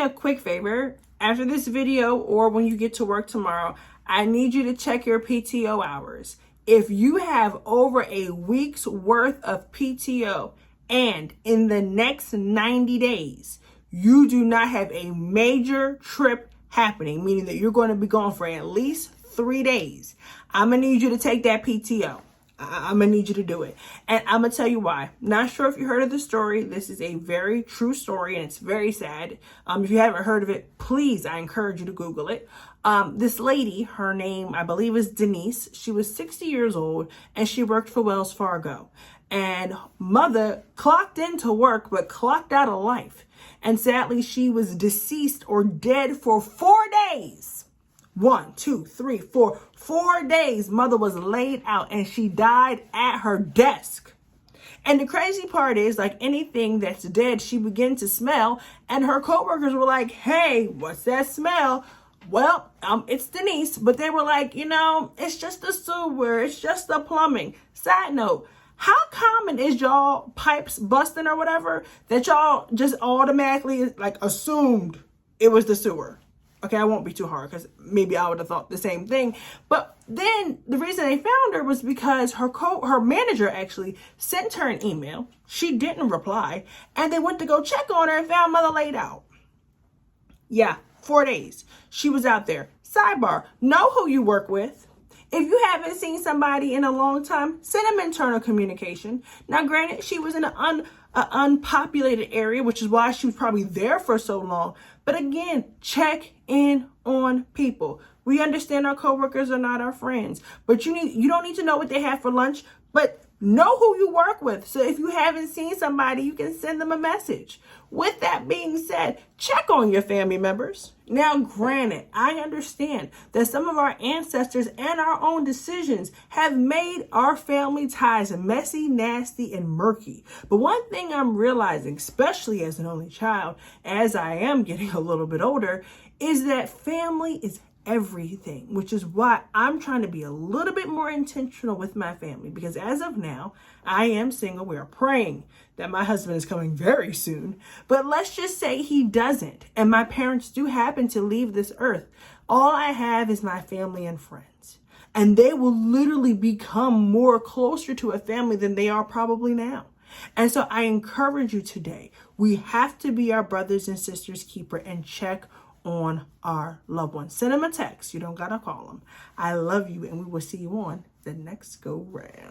a quick favor. After this video or when you get to work tomorrow, I need you to check your PTO hours. If you have over a week's worth of PTO and in the next 90 days, you do not have a major trip happening, meaning that you're going to be gone for at least 3 days, I'm going to need you to take that PTO. I'm going to need you to do it. And I'm going to tell you why. Not sure if you heard of the story. This is a very true story and it's very sad. If you haven't heard of it, please, I encourage you to Google it. This lady, her name, I believe, is Denise. She was 60 years old and she worked for Wells Fargo. And mother clocked into work, but clocked out of life. And sadly, she was deceased or dead for 4 days. 1, 2, 3, 4. 4 days, mother was laid out and she died at her desk. And the crazy part is, like anything that's dead, she began to smell. And her coworkers were like, hey, what's that smell? Well, it's Denise. But they were like, it's just the sewer. It's just the plumbing. Side note, how common is y'all pipes busting or whatever that y'all just automatically like assumed it was the sewer? Okay, I won't be too hard because maybe I would have thought the same thing. But then the reason they found her was because her manager actually sent her an email. She didn't reply. And they went to go check on her and found mother laid out. Yeah, 4 days. She was out there. Sidebar, know who you work with. If you haven't seen somebody in a long time, send them internal communication. Now, granted, she was in an unpopulated area, which is why she was probably there for so long. But again, check in on people. We understand our coworkers are not our friends, but you don't need to know what they have for lunch, but know who you work with. So if you haven't seen somebody, you can send them a message. With that being said, check on your family members. Now, granted, I understand that some of our ancestors and our own decisions have made our family ties messy, nasty, and murky. But one thing I'm realizing, especially as an only child, as I am getting a little bit older, is that family is everything, which is why I'm trying to be a little bit more intentional with my family, because as of now, I am single. We are praying that my husband is coming very soon, but let's just say he doesn't, and my parents do happen to leave this earth. All I have is my family and friends, and they will literally become more closer to a family than they are probably now. And so I encourage you today, we have to be our brothers and sisters keeper and check on our loved ones. Send them a text. You don't gotta call them. I love you, and we will see you on the next go round.